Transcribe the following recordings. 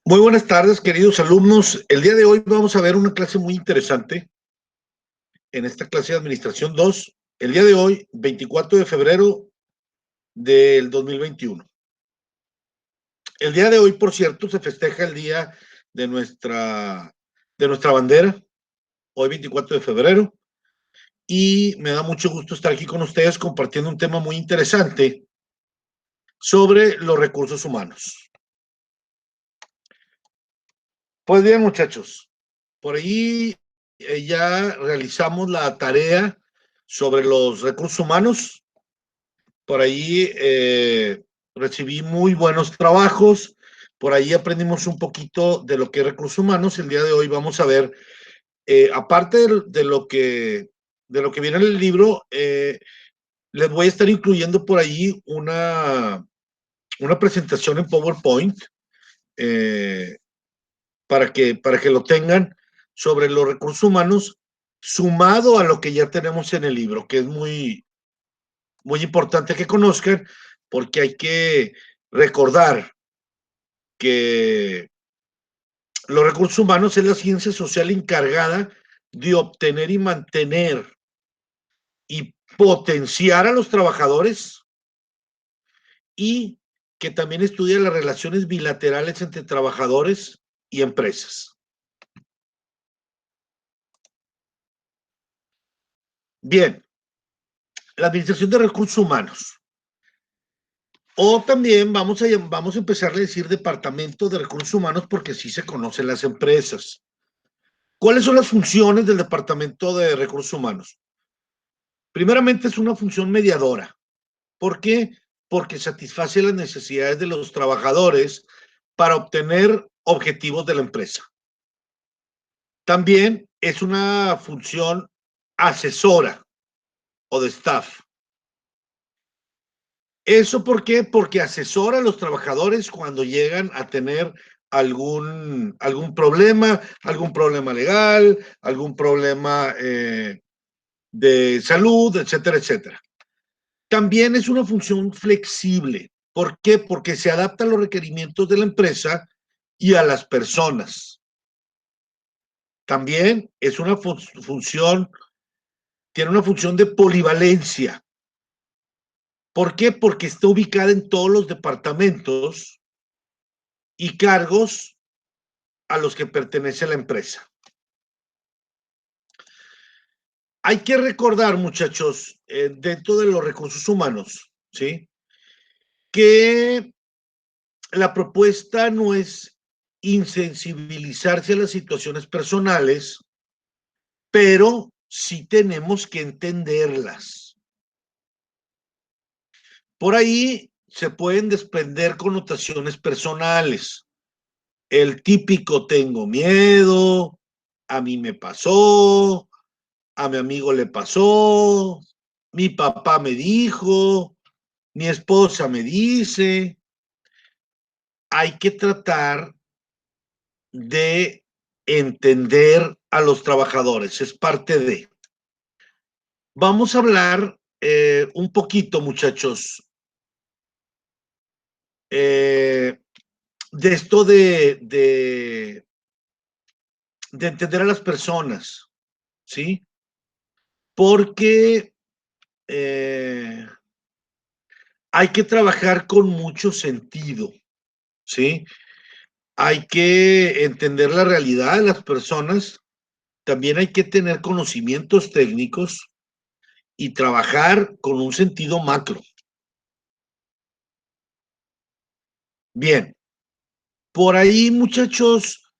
Muy buenas tardes, queridos alumnos. El día de hoy vamos a ver una clase muy interesante en esta clase de Administración 2. El día de hoy, 24 de febrero del 2021. El día de hoy, por cierto, se festeja el día de nuestra bandera, hoy 24 de febrero, y me da mucho gusto estar aquí con ustedes compartiendo un tema muy interesante sobre los recursos humanos. Pues bien, muchachos, por ahí ya realizamos la tarea sobre los recursos humanos. Por ahí recibí muy buenos trabajos. Por ahí aprendimos un poquito de lo que es recursos humanos. El día de hoy vamos a ver, aparte de lo que viene en el libro, les voy a estar incluyendo por ahí una presentación en PowerPoint eh, para que lo tengan sobre los recursos humanos, sumado a lo que ya tenemos en el libro, que es muy importante que conozcan, porque hay que recordar que los recursos humanos es la ciencia social encargada de obtener y mantener y potenciar a los trabajadores, y que también estudia las relaciones bilaterales entre trabajadores y empresas. Bien, la administración de recursos humanos. O también vamos a empezar a decir departamento de recursos humanos, porque sí se conocen las empresas. ¿Cuáles son las funciones del departamento de recursos humanos? Primeramente, es una función mediadora. ¿Por qué? Porque satisface las necesidades de los trabajadores para obtener objetivos de la empresa. También es una función asesora o de staff. ¿Eso por qué? Porque asesora a los trabajadores cuando llegan a tener algún problema legal, algún problema de salud, etcétera, etcétera. También es una función flexible. ¿Por qué? Porque se adapta a los requerimientos de la empresa y a las personas. También es una función, tiene una función de polivalencia. ¿Por qué? Porque está ubicada en todos los departamentos y cargos a los que pertenece la empresa. Hay que recordar, muchachos, dentro de los recursos humanos, ¿sí?, que la propuesta no es insensibilizarse a las situaciones personales, pero sí tenemos que entenderlas. Por ahí se pueden desprender connotaciones personales. El típico tengo miedo, a mí me pasó, a mi amigo le pasó, mi papá me dijo, mi esposa me dice. Hay que tratar de entender a los trabajadores, es parte de. Vamos a hablar un poquito, muchachos, de esto de entender a las personas, ¿sí? Porque hay que trabajar con mucho sentido, ¿sí? Hay que entender la realidad de las personas, también hay que tener conocimientos técnicos y trabajar con un sentido macro. Bien, por ahí, muchachos,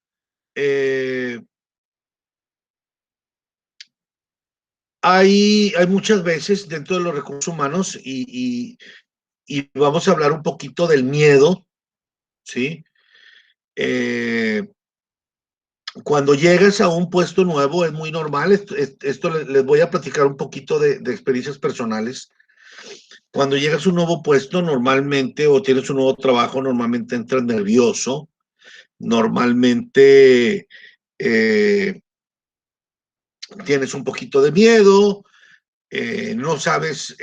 hay muchas veces dentro de los recursos humanos y vamos a hablar un poquito del miedo, ¿sí? Cuando llegas a un puesto nuevo es muy normal, esto les voy a platicar un poquito de experiencias personales. Cuando llegas a un nuevo puesto normalmente, o tienes un nuevo trabajo, normalmente entras nervioso, normalmente tienes un poquito de miedo, no sabes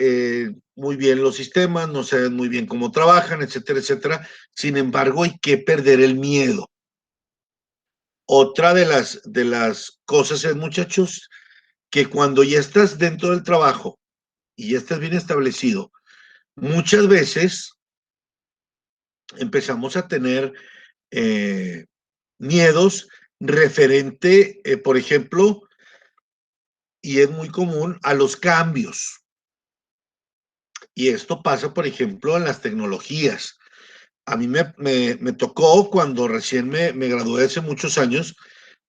muy bien los sistemas, no sabes muy bien cómo trabajan, etcétera, etcétera. Sin embargo, hay que perder el miedo, Otra de las cosas es, muchachos, que cuando ya estás dentro del trabajo y ya estás bien establecido, muchas veces empezamos a tener eh, miedos referente, por ejemplo, y es muy común, a los cambios. Y esto pasa, por ejemplo, en las tecnologías. A mí me tocó cuando recién me gradué hace muchos años,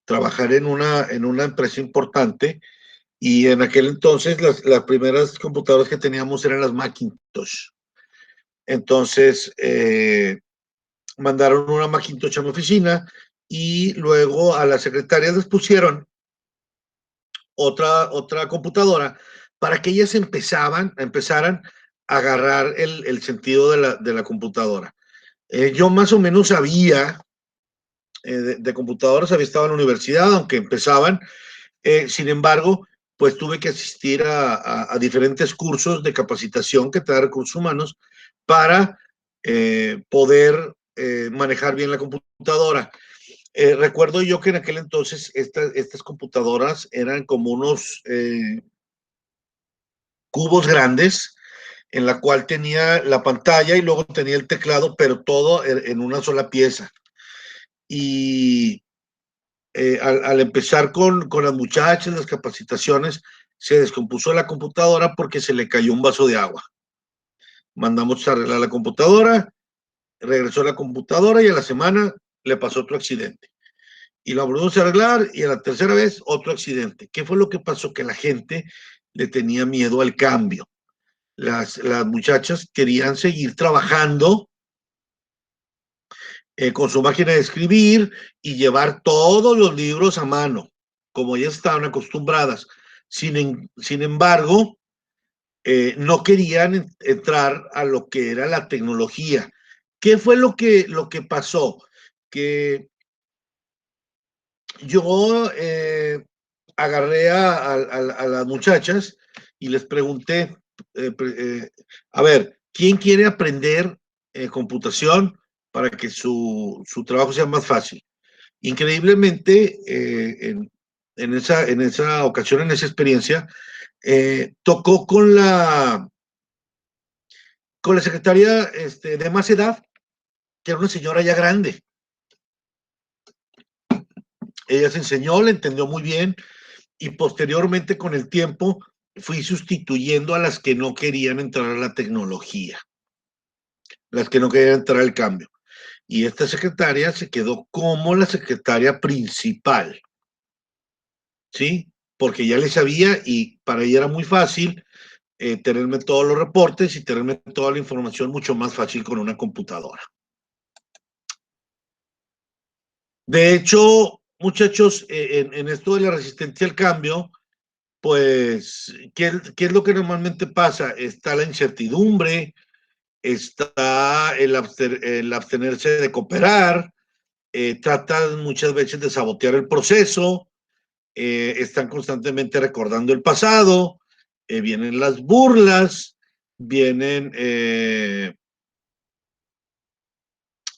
trabajar en una empresa importante y en aquel entonces las primeras computadoras que teníamos eran las Macintosh. Entonces, mandaron una Macintosh a mi oficina y luego a las secretarias les pusieron otra computadora para que ellas empezaran a agarrar el sentido de la computadora. Yo más o menos sabía de computadoras, había estado en la universidad, aunque empezaban. Sin embargo, pues tuve que asistir a diferentes cursos de capacitación que te da recursos humanos para poder manejar bien la computadora. Recuerdo yo que en aquel entonces estas computadoras eran como unos cubos grandes en la cual tenía la pantalla y luego tenía el teclado, pero todo en una sola pieza. Y al empezar con las muchachas, las capacitaciones, se descompuso la computadora porque se le cayó un vaso de agua. Mandamos a arreglar la computadora, regresó la computadora y a la semana le pasó otro accidente. Y lo volvimos a arreglar y a la tercera vez otro accidente. ¿Qué fue lo que pasó? Que la gente le tenía miedo al cambio. Las muchachas querían seguir trabajando con su máquina de escribir y llevar todos los libros a mano, como ya estaban acostumbradas. Sin embargo, no querían entrar a lo que era la tecnología. ¿Qué fue lo que pasó? Que yo agarré a las muchachas y les pregunté, a ver, ¿quién quiere aprender computación para que su trabajo sea más fácil? Increíblemente, en esa ocasión, en esa experiencia, tocó con la secretaria de más edad, que era una señora ya grande. Ella se enseñó, le entendió muy bien y posteriormente con el tiempo fui sustituyendo a las que no querían entrar a la tecnología, las que no querían entrar al cambio. Y esta secretaria se quedó como la secretaria principal, ¿sí? Porque ya le sabía y para ella era muy fácil tenerme todos los reportes y tenerme toda la información mucho más fácil con una computadora. De hecho, muchachos, en esto de la resistencia al cambio, pues, ¿qué es lo que normalmente pasa? Está la incertidumbre, está el abstenerse de cooperar, tratan muchas veces de sabotear el proceso, están constantemente recordando el pasado, vienen las burlas, vienen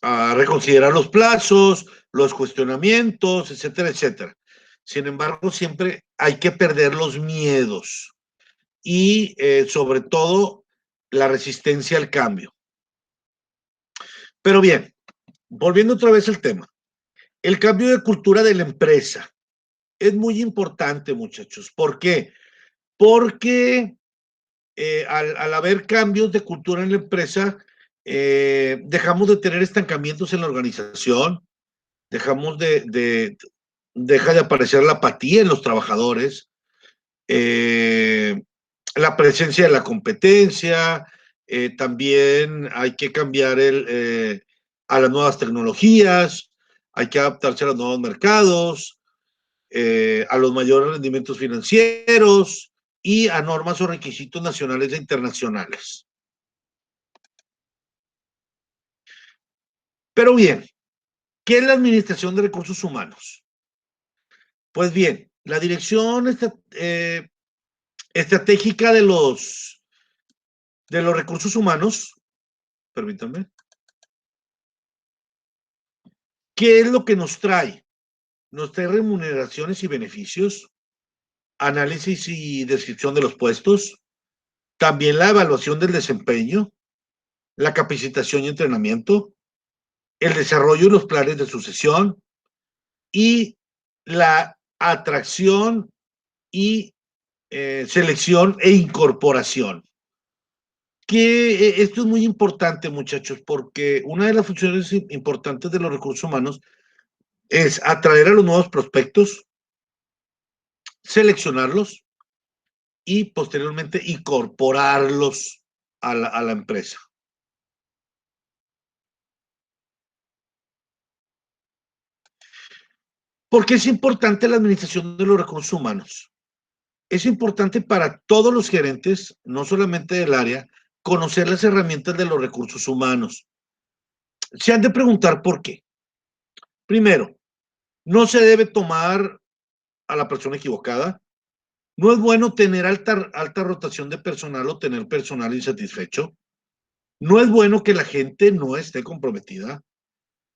a reconsiderar los plazos, los cuestionamientos, etcétera, etcétera. Sin embargo, siempre hay que perder los miedos y sobre todo la resistencia al cambio. Pero bien, volviendo otra vez al tema, el cambio de cultura de la empresa es muy importante, muchachos. ¿Por qué? Porque al haber cambios de cultura en la empresa, dejamos de tener estancamientos en la organización, dejamos deja de aparecer la apatía en los trabajadores, la presencia de la competencia, también hay que cambiar a las nuevas tecnologías, hay que adaptarse a los nuevos mercados, a los mayores rendimientos financieros y a normas o requisitos nacionales e internacionales. Pero bien, ¿qué es la administración de recursos humanos? Pues bien, la dirección estratégica de los recursos humanos, permítanme, ¿qué es lo que nos trae? nos trae remuneraciones y beneficios, análisis y descripción de los puestos, también la evaluación del desempeño, la capacitación y entrenamiento, el desarrollo y los planes de sucesión y la atracción y selección e incorporación. Que esto es muy importante, muchachos, porque una de las funciones importantes de los recursos humanos es atraer a los nuevos prospectos, seleccionarlos y posteriormente incorporarlos a la empresa. ¿Por qué es importante la administración de los recursos humanos? Es importante para todos los gerentes, no solamente del área, conocer las herramientas de los recursos humanos. Se han de preguntar por qué. Primero, no se debe tomar a la persona equivocada. No es bueno tener alta rotación de personal o tener personal insatisfecho. No es bueno que la gente no esté comprometida.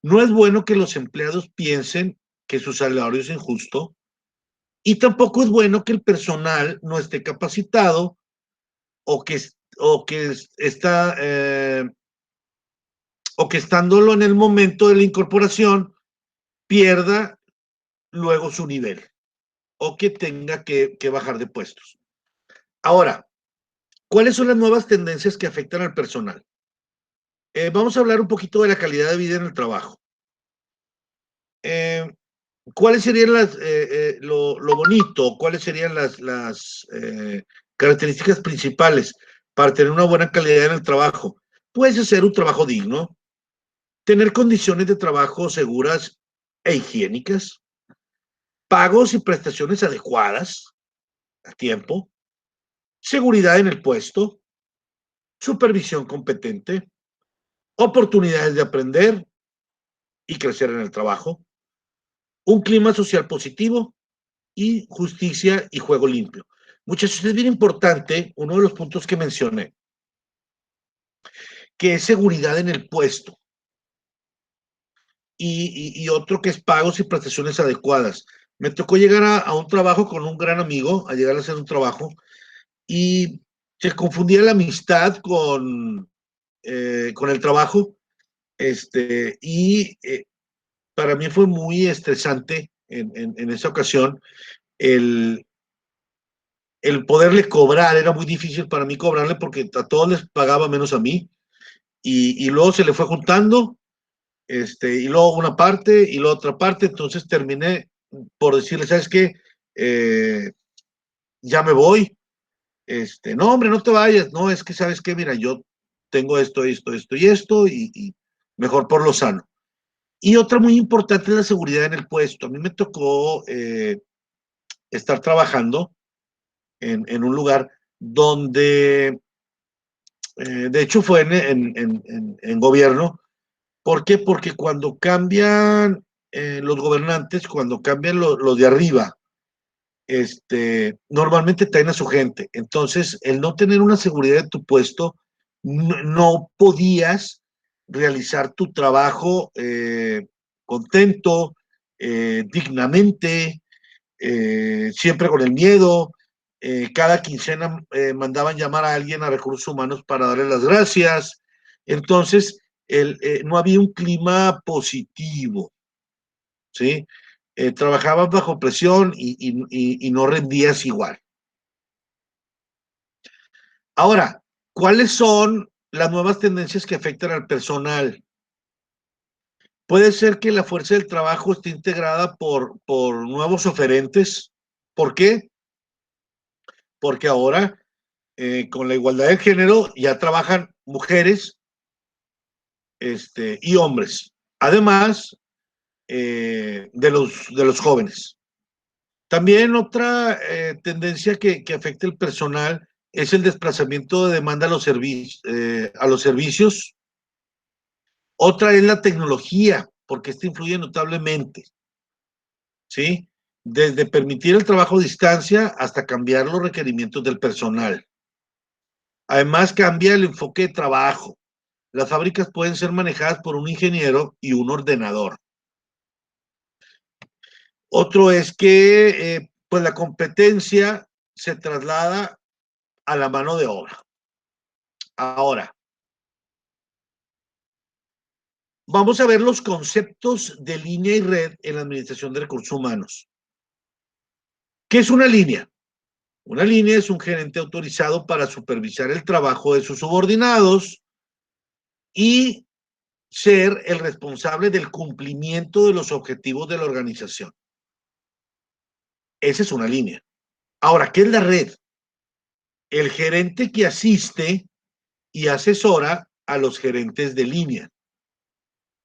No es bueno que los empleados piensen que su salario es injusto. Y tampoco es bueno que el personal no esté capacitado o que, o que está o que estándolo en el momento de la incorporación pierda luego su nivel o que tenga que bajar de puestos. Ahora, ¿cuáles son las nuevas tendencias que afectan al personal? Vamos a hablar un poquito de la calidad de vida en el trabajo. ¿Cuáles serían lo bonito? ¿Cuáles serían las características principales para tener una buena calidad en el trabajo? Puedes hacer un trabajo digno, tener condiciones de trabajo seguras e higiénicas, pagos y prestaciones adecuadas a tiempo, seguridad en el puesto, supervisión competente, oportunidades de aprender y crecer en el trabajo, un clima social positivo y justicia y juego limpio. Muchachos, es bien importante, uno de los puntos que mencioné, que es seguridad en el puesto y otro que es pagos y prestaciones adecuadas. Me tocó llegar a un trabajo con un gran amigo, a llegar a hacer un trabajo y se confundía la amistad con el trabajo. Y para mí fue muy estresante en esa ocasión el, el poderle cobrar. Era muy difícil para mí cobrarle porque a todos les pagaba menos a mí. Y luego se le fue juntando, y luego una parte y luego otra parte. Entonces terminé por decirle, ¿sabes qué? Ya me voy. No, hombre, no te vayas. No, es que, ¿sabes qué? Mira, yo tengo esto y esto, y mejor por lo sano. Y otra muy importante es la seguridad en el puesto. A mí me tocó estar trabajando en un lugar donde, de hecho, fue en gobierno. ¿Por qué? Porque cuando cambian los gobernantes, cuando cambian los de arriba, normalmente traen a su gente. Entonces, el no tener una seguridad de tu puesto, no podías realizar tu trabajo contento, dignamente, siempre con el miedo. Cada quincena mandaban llamar a alguien a recursos humanos para darle las gracias. Entonces, no había un clima positivo, ¿sí? Trabajabas bajo presión y no rendías igual. Ahora, ¿cuáles son las nuevas tendencias que afectan al personal? Puede ser que la fuerza del trabajo esté integrada por nuevos oferentes. ¿Por qué? Porque ahora, con la igualdad de género, ya trabajan mujeres y hombres, además de los jóvenes. También otra tendencia que afecta el personal es el desplazamiento de demanda a los servicios. Otra es la tecnología, porque esta influye notablemente, ¿sí? Desde permitir el trabajo a distancia hasta cambiar los requerimientos del personal. Además, cambia el enfoque de trabajo. Las fábricas pueden ser manejadas por un ingeniero y un ordenador. Otro es que pues la competencia se traslada a la mano de obra. Ahora, vamos a ver los conceptos de línea y red en la administración de recursos humanos. ¿Qué es una línea? Una línea es un gerente autorizado para supervisar el trabajo de sus subordinados y ser el responsable del cumplimiento de los objetivos de la organización. Esa es una línea. Ahora, ¿qué es la red? El gerente que asiste y asesora a los gerentes de línea.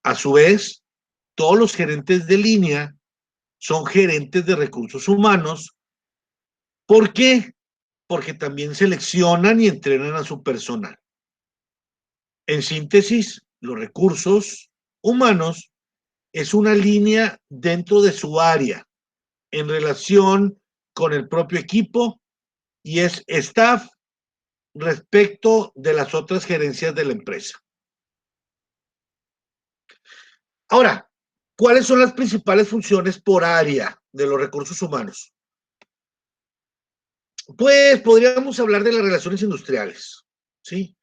A su vez, todos los gerentes de línea son gerentes de recursos humanos. ¿Por qué? Porque también seleccionan y entrenan a su personal. En síntesis, los recursos humanos es una línea dentro de su área en relación con el propio equipo y es staff respecto de las otras gerencias de la empresa. Ahora, ¿cuáles son las principales funciones por área de los recursos humanos? Pues podríamos hablar de las relaciones industriales, ¿sí?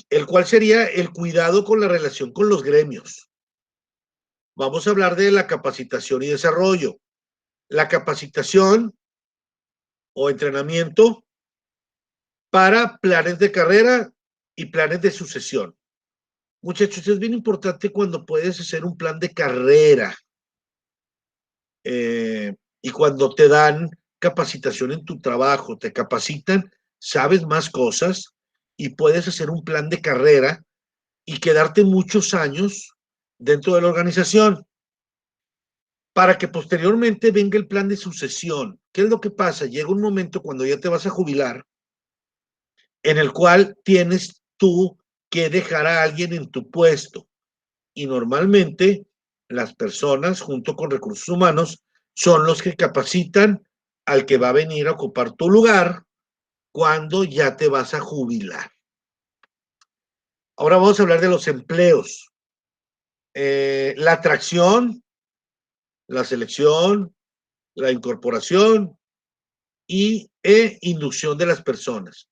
El cual sería el cuidado con la relación con los gremios. Vamos a hablar de la capacitación y desarrollo. La capacitación o entrenamiento para planes de carrera y planes de sucesión. Muchachos, es bien importante cuando puedes hacer un plan de carrera y cuando te dan capacitación en tu trabajo, te capacitan, sabes más cosas y puedes hacer un plan de carrera y quedarte muchos años dentro de la organización para que posteriormente venga el plan de sucesión. ¿Qué es lo que pasa? Llega un momento cuando ya te vas a jubilar en el cual tienes tú que dejar a alguien en tu puesto y normalmente las personas junto con recursos humanos son los que capacitan al que va a venir a ocupar tu lugar cuando ya te vas a jubilar. Ahora vamos a hablar de los empleos. La atracción, la selección, la incorporación e inducción de las personas.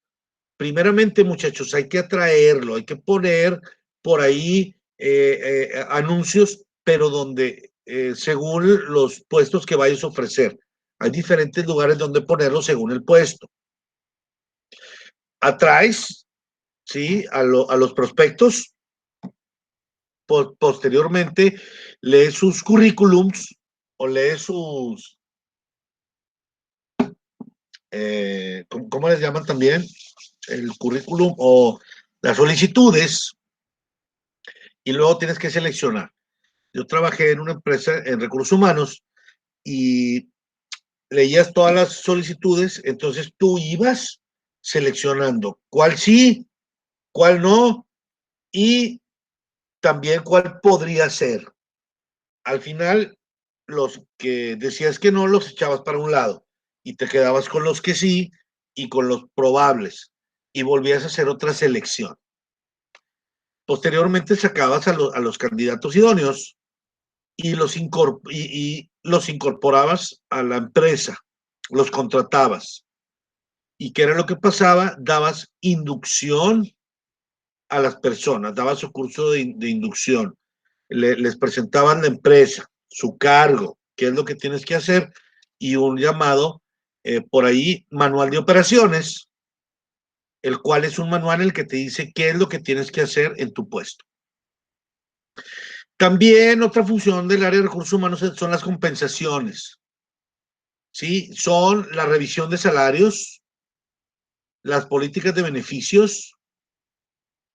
Primeramente, muchachos, hay que atraerlo, hay que poner por ahí anuncios, pero donde según los puestos que vayas a ofrecer. Hay diferentes lugares donde ponerlo según el puesto. Atraes, ¿sí? A los prospectos. Posteriormente, lees sus currículums o lees sus, ¿cómo les llaman también? El currículum o las solicitudes y luego tienes que seleccionar. Yo trabajé en una empresa en recursos humanos y leías todas las solicitudes, entonces tú ibas seleccionando cuál sí, cuál no y también cuál podría ser. Al final, los que decías que no los echabas para un lado y te quedabas con los que sí y con los probables y volvías a hacer otra selección. Posteriormente sacabas a los candidatos idóneos y los incorporabas a la empresa, los contratabas. ¿Y qué era lo que pasaba? Dabas inducción a las personas, dabas su curso de inducción, les presentaban la empresa, su cargo, qué es lo que tienes que hacer y un llamado por ahí, manual de operaciones, el cual es un manual en el que te dice qué es lo que tienes que hacer en tu puesto. También otra función del área de recursos humanos son las compensaciones. ¿Sí? Son la revisión de salarios, las políticas de beneficios,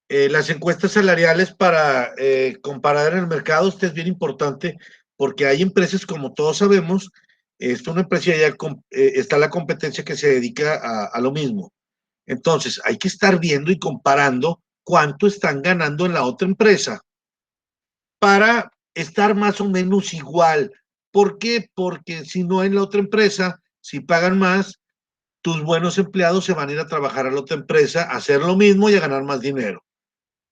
las encuestas salariales para comparar en el mercado. Esto es bien importante porque hay empresas, como todos sabemos, es una empresa ya está la competencia que se dedica a lo mismo. Entonces, hay que estar viendo y comparando cuánto están ganando en la otra empresa para estar más o menos igual. ¿Por qué? Porque si no en la otra empresa, si pagan más, tus buenos empleados se van a ir a trabajar a la otra empresa, a hacer lo mismo y a ganar más dinero.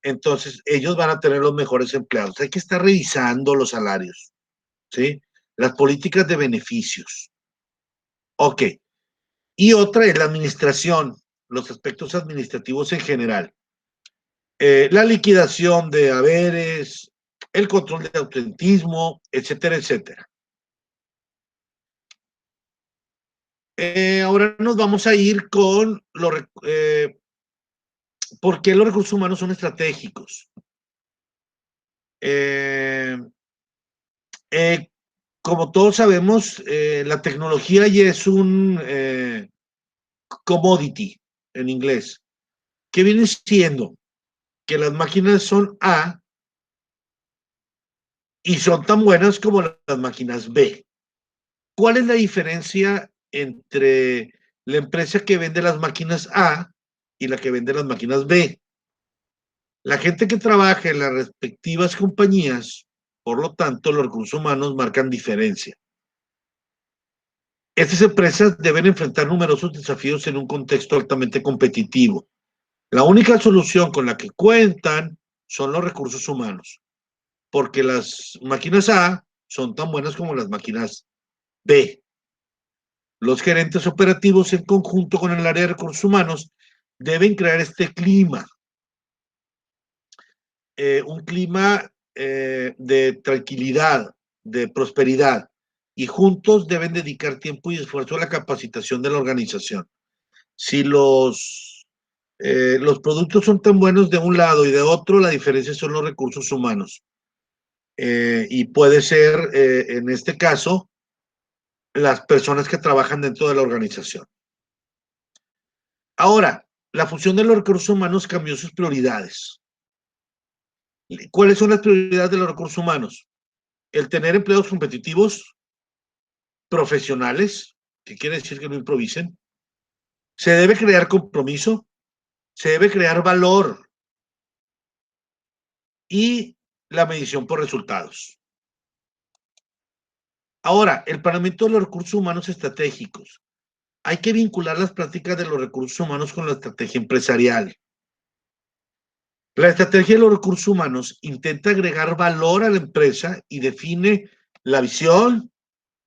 Entonces, ellos van a tener los mejores empleados. Hay que estar revisando los salarios, ¿sí? las políticas de beneficios. Ok. Y otra es la administración, los aspectos administrativos en general. La liquidación de haberes, el control de autentismo, etcétera, etcétera. Ahora nos vamos a ir con por qué los recursos humanos son estratégicos. Como todos sabemos, la tecnología ya es un commodity en inglés. ¿Qué viene siendo? Que las máquinas son A y son tan buenas como las máquinas B. ¿Cuál es la diferencia entre la empresa que vende las máquinas A y la que vende las máquinas B? La gente que trabaja en las respectivas compañías, por lo tanto, los recursos humanos marcan diferencia. Estas empresas deben enfrentar numerosos desafíos en un contexto altamente competitivo. La única solución con la que cuentan son los recursos humanos, porque las máquinas A son tan buenas como las máquinas B. Los gerentes operativos, en conjunto con el área de recursos humanos, deben crear este clima, un clima de tranquilidad, de prosperidad, y juntos deben dedicar tiempo y esfuerzo a la capacitación de la organización. Si los productos son tan buenos de un lado y de otro, la diferencia son los recursos humanos. Y puede ser, en este caso, las personas que trabajan dentro de la organización. Ahora, la función de los recursos humanos cambió sus prioridades. ¿Cuáles son las prioridades de los recursos humanos? El tener empleados competitivos, profesionales, que quiere decir que no improvisen. Se debe crear compromiso, se debe crear valor y la medición por resultados. Ahora, el planeamiento de los recursos humanos estratégicos. Hay que vincular las prácticas de los recursos humanos con la estrategia empresarial. La estrategia de los recursos humanos intenta agregar valor a la empresa y define la visión,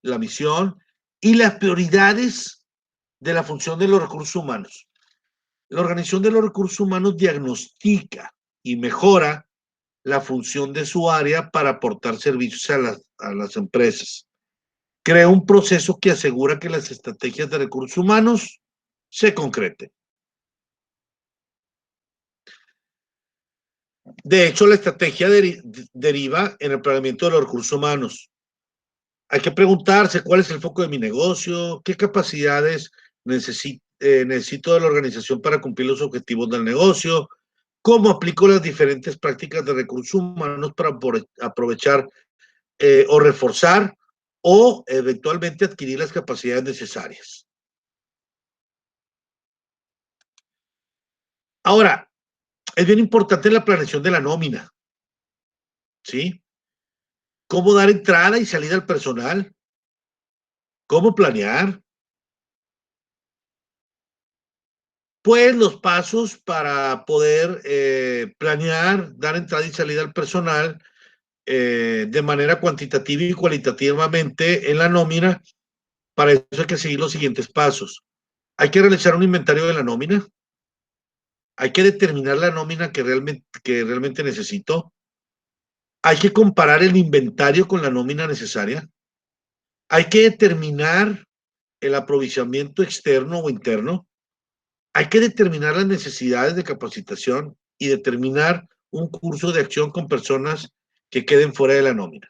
la misión y las prioridades de la función de los recursos humanos. La organización de los recursos humanos diagnostica y mejora la función de su área para aportar servicios a las empresas. Crea un proceso que asegura que las estrategias de recursos humanos se concreten. De hecho, la estrategia deriva en el planeamiento de los recursos humanos. Hay que preguntarse cuál es el foco de mi negocio, qué capacidades necesito de la organización para cumplir los objetivos del negocio, cómo aplico las diferentes prácticas de recursos humanos para aprovechar o reforzar o eventualmente adquirir las capacidades necesarias. Ahora, es bien importante la planeación de la nómina, ¿sí? ¿Cómo dar entrada y salida al personal? ¿Cómo planear? Pues los pasos para poder planear, dar entrada y salida al personal de manera cuantitativa y cualitativamente en la nómina. Para eso hay que seguir los siguientes pasos. Hay que realizar un inventario de la nómina. Hay que determinar la nómina que realmente necesito. Hay que comparar el inventario con la nómina necesaria. Hay que determinar el aprovisionamiento externo o interno. Hay que determinar las necesidades de capacitación y determinar un curso de acción con personas que queden fuera de la nómina.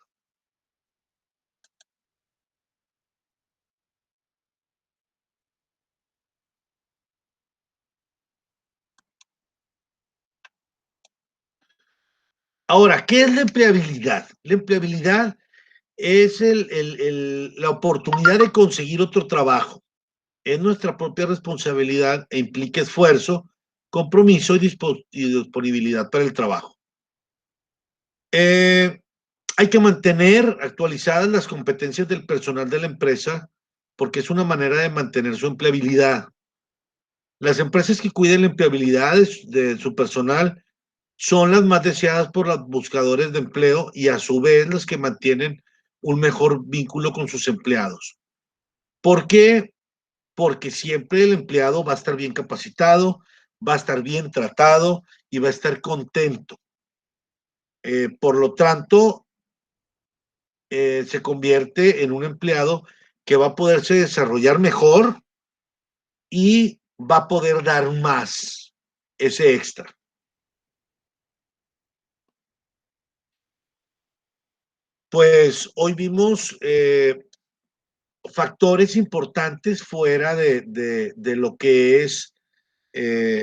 Ahora, ¿qué es la empleabilidad? La empleabilidad es la oportunidad de conseguir otro trabajo. Es nuestra propia responsabilidad e implica esfuerzo, compromiso y disponibilidad para el trabajo. Hay que mantener actualizadas las competencias del personal de la empresa porque es una manera de mantener su empleabilidad. Las empresas que cuiden la empleabilidad de su personal son las más deseadas por los buscadores de empleo y a su vez las que mantienen un mejor vínculo con sus empleados. ¿Por qué? Porque siempre el empleado va a estar bien capacitado, va a estar bien tratado y va a estar contento. Por lo tanto, se convierte en un empleado que va a poderse desarrollar mejor y va a poder dar más, ese extra. Pues hoy vimos factores importantes fuera de lo que es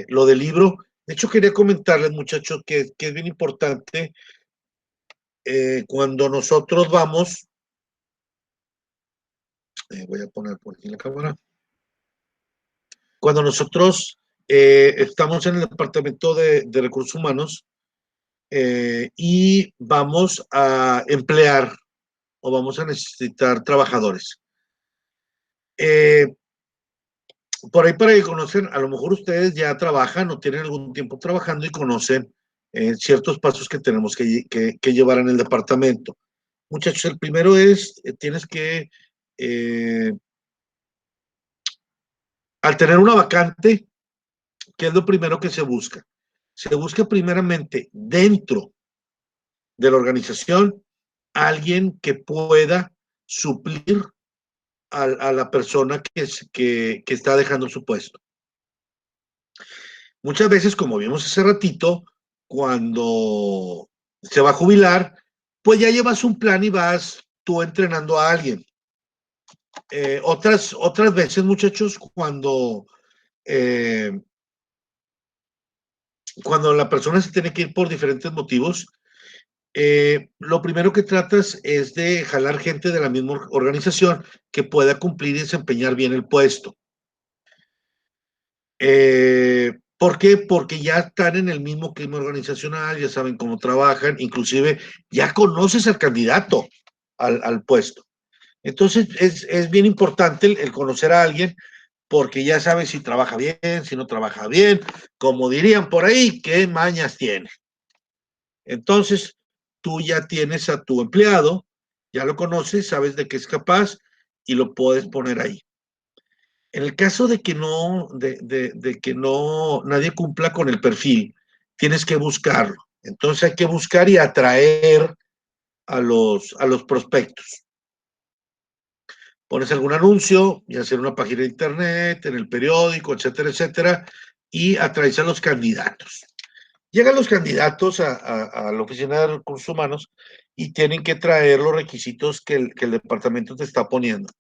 lo del libro. De hecho, quería comentarles, muchachos, que es bien importante cuando nosotros vamos, voy a poner por aquí la cámara, cuando nosotros estamos en el departamento de recursos humanos y vamos a emplear o vamos a necesitar trabajadores. Por ahí para que conocen, a lo mejor ustedes ya trabajan o tienen algún tiempo trabajando y conocen ciertos pasos que tenemos que llevar en el departamento. Muchachos, el primero es, tienes que, al tener una vacante, ¿qué es lo primero que se busca? Se busca primeramente dentro de la organización alguien que pueda suplir a la persona que está dejando su puesto. Muchas veces, como vimos hace ratito, cuando se va a jubilar, pues ya llevas un plan y vas tú entrenando a alguien. Otras veces, muchachos, eh, cuando la persona se tiene que ir por diferentes motivos, lo primero que tratas es de jalar gente de la misma organización que pueda cumplir y desempeñar bien el puesto. ¿Por qué? Porque ya están en el mismo clima organizacional, ya saben cómo trabajan, inclusive ya conoces al candidato al puesto. Entonces es bien importante el conocer a alguien porque ya sabes si trabaja bien, si no trabaja bien, como dirían por ahí, qué mañas tiene. Entonces, tú ya tienes a tu empleado, ya lo conoces, sabes de qué es capaz y lo puedes poner ahí. En el caso de que de que no nadie cumpla con el perfil, tienes que buscarlo. Entonces hay que buscar y atraer a los prospectos. Pones algún anuncio, ya sea en una página de internet, en el periódico, etcétera, etcétera, y atraes a los candidatos. Llegan los candidatos a la oficina de recursos humanos y tienen que traer los requisitos que el departamento te está poniendo.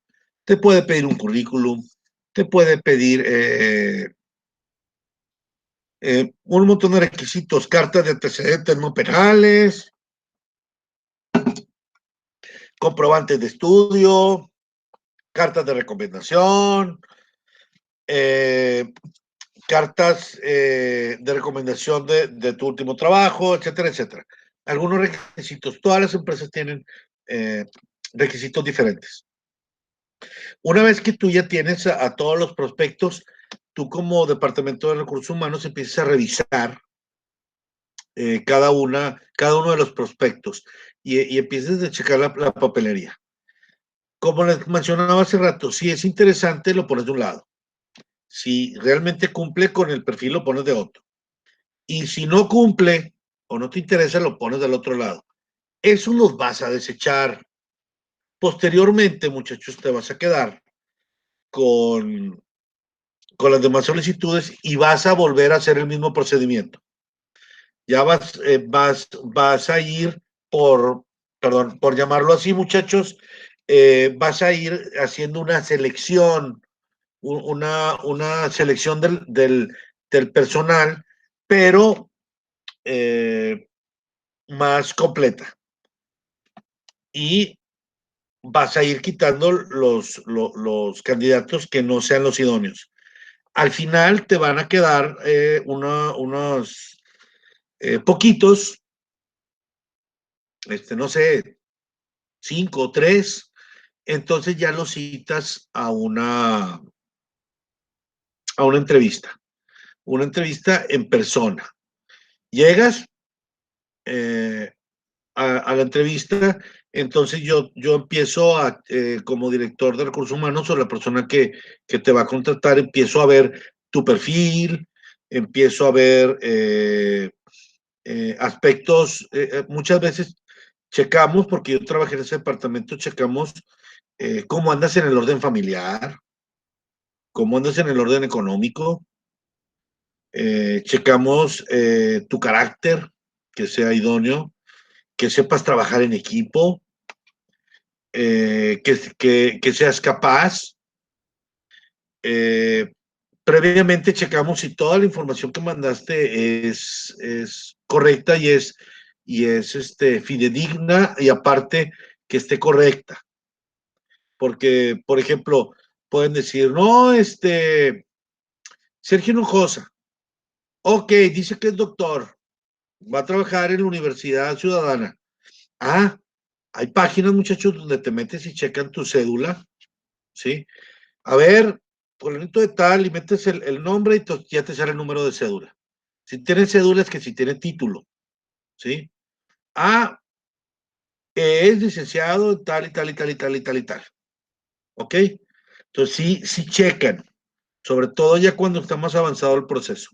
Te puede pedir un currículum, te puede pedir un montón de requisitos, cartas de antecedentes no penales, comprobantes de estudio, cartas de recomendación, eh, cartas de recomendación de tu último trabajo, etcétera, etcétera. Algunos requisitos, todas las empresas tienen eh, requisitos diferentes. Una vez que tú ya tienes a todos los prospectos, tú como Departamento de Recursos Humanos empiezas a revisar cada uno de los prospectos y empiezas a checar la papelería. Como les mencionaba hace rato, si es interesante, lo pones de un lado. Si realmente cumple con el perfil, lo pones de otro. Y si no cumple o no te interesa, lo pones del otro lado. Eso los vas a desechar. Posteriormente, muchachos, te vas a quedar con, con las demás solicitudes y vas a volver a hacer el mismo procedimiento. Ya vas a ir perdón, por llamarlo así, muchachos, vas a ir haciendo una selección, una selección del personal, pero más completa. Y vas a ir quitando los candidatos que no sean los idóneos. Al final te van a quedar unos poquitos, no sé, 5 o 3, entonces ya los citas a una entrevista en persona. Llegas, a a la entrevista, entonces yo empiezo como director de recursos humanos o la persona que te va a contratar, empiezo a ver tu perfil, empiezo a ver aspectos, muchas veces checamos, porque yo trabajé en ese departamento, checamos cómo andas en el orden familiar, cómo andas en el orden económico, checamos tu carácter, que sea idóneo, que sepas trabajar en equipo, que seas capaz. Eh, Previamente checamos si toda la información que mandaste es correcta y es fidedigna y aparte que esté correcta. Porque, por ejemplo, pueden decir, no, Sergio Hinojosa, ok, dice que es doctor, va a trabajar en la Universidad Ciudadana. Ah, hay páginas, muchachos, donde te metes y checan tu cédula, ¿sí? A ver, fulanito de tal, y metes el nombre y ya te sale el número de cédula. Si tiene cédula es que si tiene título, ¿sí? Ah, es licenciado en tal y tal y tal y tal y tal y tal, ¿ok? Entonces sí checan, sobre todo ya cuando está más avanzado el proceso.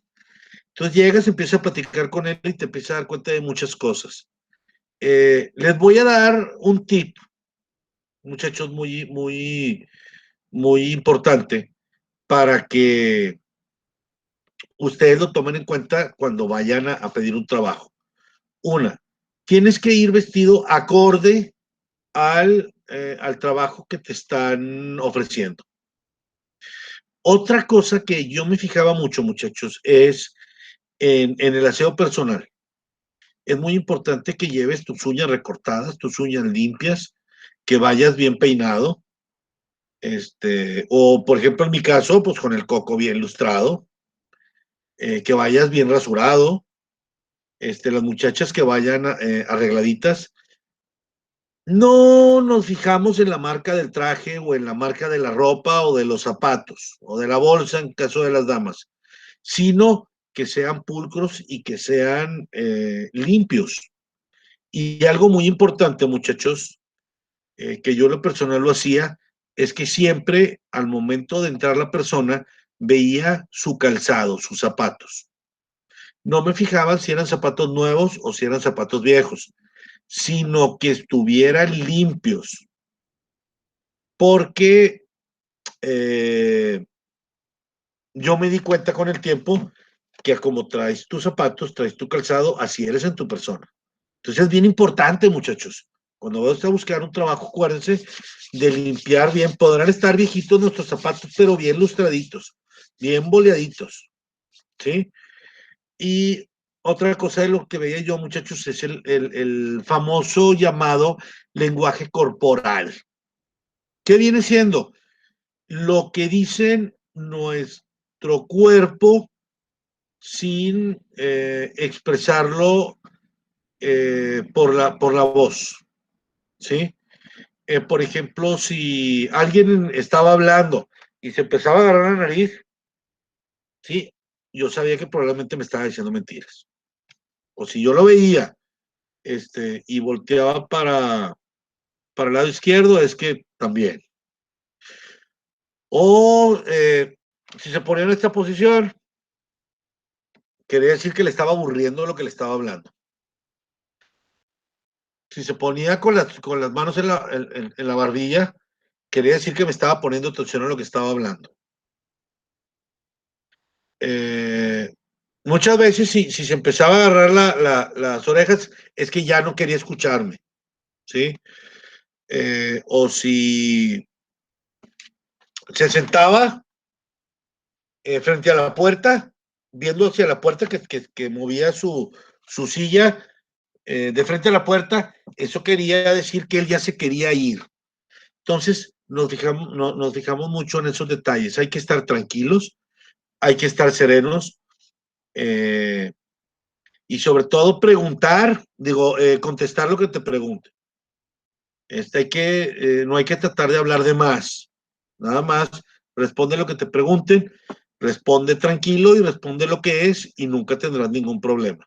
Entonces llegas, empiezas a platicar con él y te empiezas a dar cuenta de muchas cosas. Les voy a dar un tip, muchachos, muy importante para que ustedes lo tomen en cuenta cuando vayan a pedir un trabajo. Una, tienes que ir vestido acorde al trabajo que te están ofreciendo. Otra cosa que yo me fijaba mucho, muchachos, es en el aseo personal. Es muy importante que lleves tus uñas recortadas, tus uñas limpias, que vayas bien peinado, o por ejemplo en mi caso, pues con el coco bien lustrado, que vayas bien rasurado, las muchachas que vayan arregladitas. No nos fijamos en la marca del traje o en la marca de la ropa o de los zapatos o de la bolsa en caso de las damas, sino que sean pulcros y que sean limpios. Y algo muy importante, muchachos, que yo lo personal lo hacía, es que siempre al momento de entrar la persona veía su calzado, sus zapatos. No me fijaba si eran zapatos nuevos o si eran zapatos viejos, sino que estuvieran limpios, porque yo me di cuenta con el tiempo que como traes tus zapatos, traes tu calzado, así eres en tu persona. Entonces es bien importante, muchachos. Cuando vas a buscar un trabajo, acuérdense de limpiar bien. Podrán estar viejitos nuestros zapatos, pero bien lustraditos, bien boleaditos, ¿sí? Y otra cosa de lo que veía yo, muchachos, es el famoso llamado lenguaje corporal. ¿Qué viene siendo? Lo que dicen nuestro cuerpo sin expresarlo por la voz, ¿sí? Por ejemplo, si alguien estaba hablando y se empezaba a agarrar la nariz, sí, yo sabía que probablemente me estaba diciendo mentiras. O si yo lo veía, y volteaba para el lado izquierdo, es que también. O si se ponía en esta posición, quería decir que le estaba aburriendo lo que le estaba hablando. Si se ponía con las manos en la barbilla, quería decir que me estaba poniendo atención a lo que estaba hablando. Muchas veces, si se empezaba a agarrar las orejas, es que ya no quería escucharme, ¿sí? O si se sentaba frente a la puerta, viendo hacia la puerta que movía su silla de frente a la puerta, eso quería decir que él ya se quería ir. Entonces, nos fijamos mucho en esos detalles. Hay que estar tranquilos, hay que estar serenos y sobre todo preguntar, contestar lo que te pregunte. No hay que tratar de hablar de más. Nada más, responde lo que te pregunten, responde tranquilo y responde lo que es y nunca tendrás ningún problema.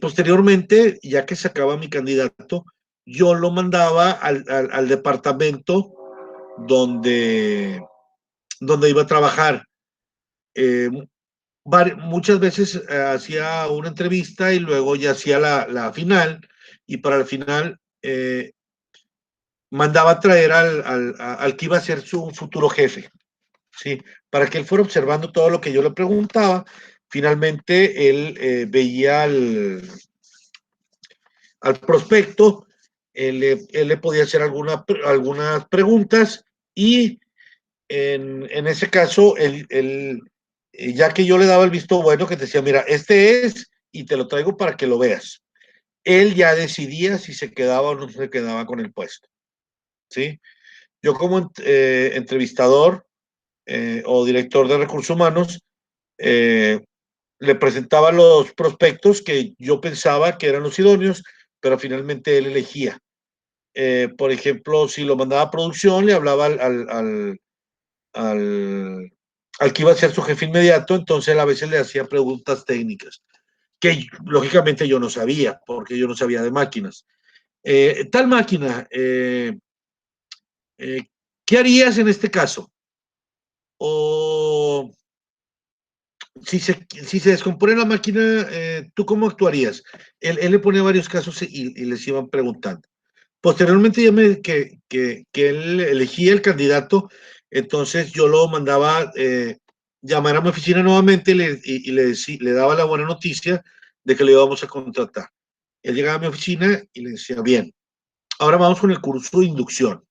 Posteriormente, ya que sacaba mi candidato, yo lo mandaba al departamento donde, donde iba a trabajar. Eh, Muchas veces hacía una entrevista y luego ya hacía la final, y para la final mandaba a traer al que iba a ser su futuro jefe, ¿sí? Para que él fuera observando todo lo que yo le preguntaba. Finalmente él veía al prospecto, él le podía hacer algunas preguntas, y en ese caso, ya que yo le daba el visto bueno, que te decía, mira, este es, y te lo traigo para que lo veas, él ya decidía si se quedaba o no se quedaba con el puesto, ¿sí? Yo como entrevistador o director de recursos humanos, eh, le presentaba los prospectos que yo pensaba que eran los idóneos, pero finalmente él elegía. Por ejemplo, si lo mandaba a producción, le hablaba al, al que iba a ser su jefe inmediato, entonces él a veces le hacía preguntas técnicas, que lógicamente yo no sabía, porque yo no sabía de máquinas. Tal máquina, eh, ¿qué harías en este caso? O si se descompone la máquina, ¿tú cómo actuarías? Él le pone varios casos y les iban preguntando. Posteriormente, ya que él elegía el candidato, entonces yo lo mandaba llamar a mi oficina nuevamente le daba la buena noticia de que le íbamos a contratar. Él llegaba a mi oficina y le decía, bien, ahora vamos con el curso de inducción.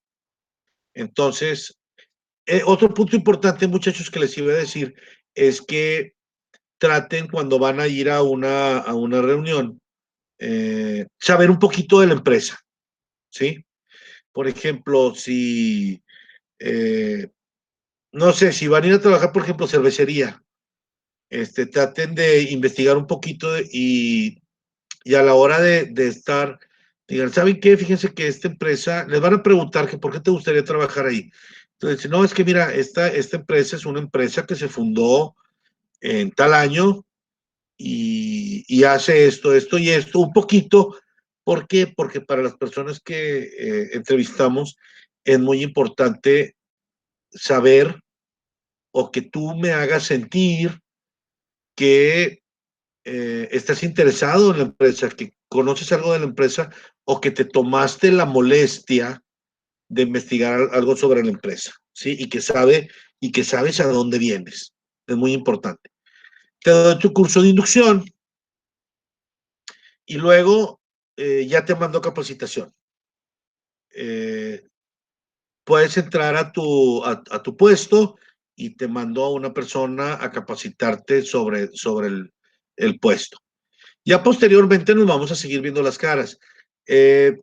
Entonces, otro punto importante, muchachos, que les iba a decir, es que traten cuando van a ir a una reunión, saber un poquito de la empresa, ¿sí? Por ejemplo, si, eh, no sé, si van a ir a trabajar, por ejemplo, cervecería, traten de investigar un poquito y a la hora de estar, digan, ¿saben qué? Fíjense que esta empresa, les van a preguntar que por qué te gustaría trabajar ahí. Entonces, no, es que mira, esta empresa es una empresa que se fundó en tal año y hace esto y esto, un poquito. ¿Por qué? Porque para las personas que entrevistamos es muy importante saber, o que tú me hagas sentir que estás interesado en la empresa, que conoces algo de la empresa, o que te tomaste la molestia de investigar algo sobre la empresa, ¿sí? Y que sabes a dónde vienes. Es muy importante. Te doy tu curso de inducción y luego ya te mando capacitación. Eh, Puedes entrar a tu puesto y te mando a una persona a capacitarte sobre el puesto. Ya posteriormente nos vamos a seguir viendo las caras. Eh,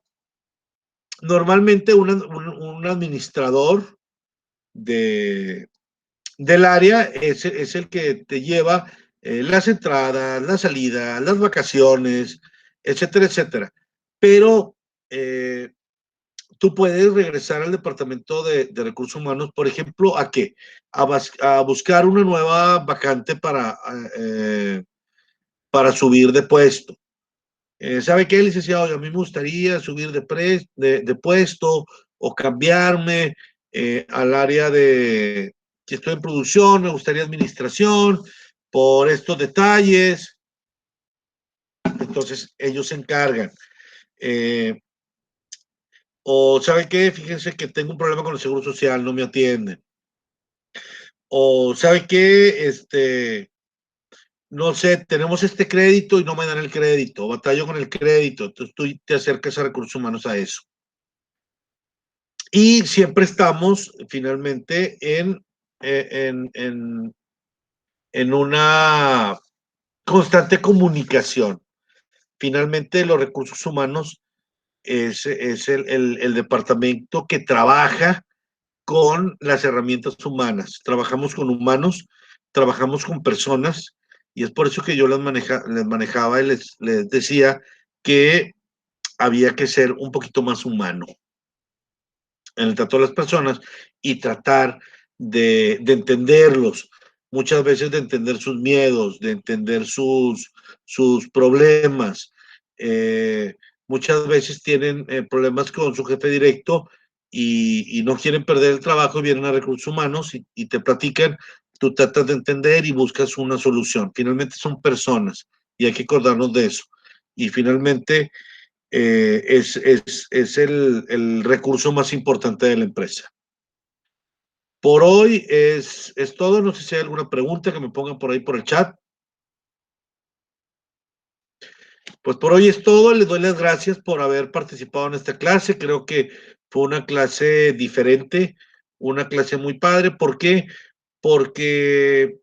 Normalmente un administrador de, del área es el que te lleva las entradas, las salidas, las vacaciones, etcétera, etcétera. Pero tú puedes regresar al departamento de recursos humanos, por ejemplo, ¿a qué? A buscar una nueva vacante para subir de puesto. ¿Sabe qué, licenciado? A mí me gustaría subir de puesto o cambiarme al área de que estoy en producción, me gustaría administración, por estos detalles. Entonces, ellos se encargan. Eh, o, ¿sabe qué? Fíjense que tengo un problema con el Seguro Social, no me atienden. O, ¿sabe qué? No sé, tenemos este crédito y no me dan el crédito, batallo con el crédito, entonces tú te acercas a recursos humanos a eso. Y siempre estamos finalmente en una constante comunicación. Finalmente, los recursos humanos es el departamento que trabaja con las herramientas humanas. Trabajamos con humanos, trabajamos con personas, y es por eso que yo les manejaba y les decía que había que ser un poquito más humano en el trato de las personas y tratar de entenderlos, muchas veces de entender sus miedos, de entender sus problemas. Muchas veces tienen problemas con su jefe directo y no quieren perder el trabajo y vienen a recursos humanos y te platican, tú tratas de entender y buscas una solución. Finalmente son personas y hay que acordarnos de eso. Y finalmente es el recurso más importante de la empresa. Por hoy es todo. No sé si hay alguna pregunta que me pongan por ahí por el chat. Pues por hoy es todo. Les doy las gracias por haber participado en esta clase. Creo que fue una clase diferente, una clase muy padre. ¿Por qué? Porque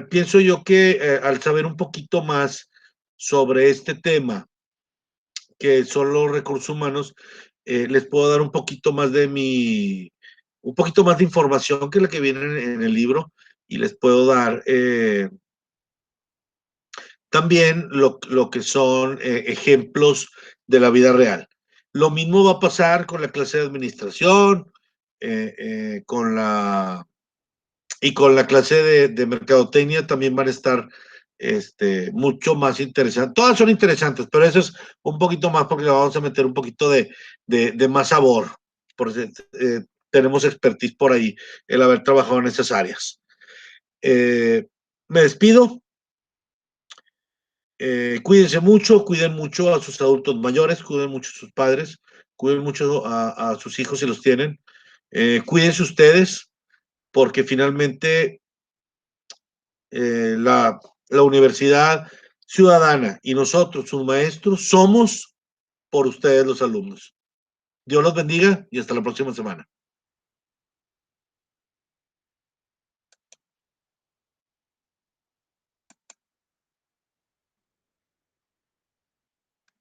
pienso yo que al saber un poquito más sobre este tema, que son los recursos humanos, les puedo dar un poquito más un poquito más de información que la que viene en el libro y les puedo dar también lo que son ejemplos de la vida real. Lo mismo va a pasar con la clase de administración, y con la clase de mercadotecnia también van a estar mucho más interesantes. Todas son interesantes, pero eso es un poquito más porque le vamos a meter un poquito de más sabor. Porque tenemos expertise por ahí, el haber trabajado en esas áreas. Me despido. Cuídense mucho, cuiden mucho a sus adultos mayores, cuiden mucho a sus padres, cuiden mucho a sus hijos si los tienen. Cuídense ustedes, porque finalmente la universidad ciudadana y nosotros, sus maestros, somos por ustedes los alumnos. Dios los bendiga y hasta la próxima semana.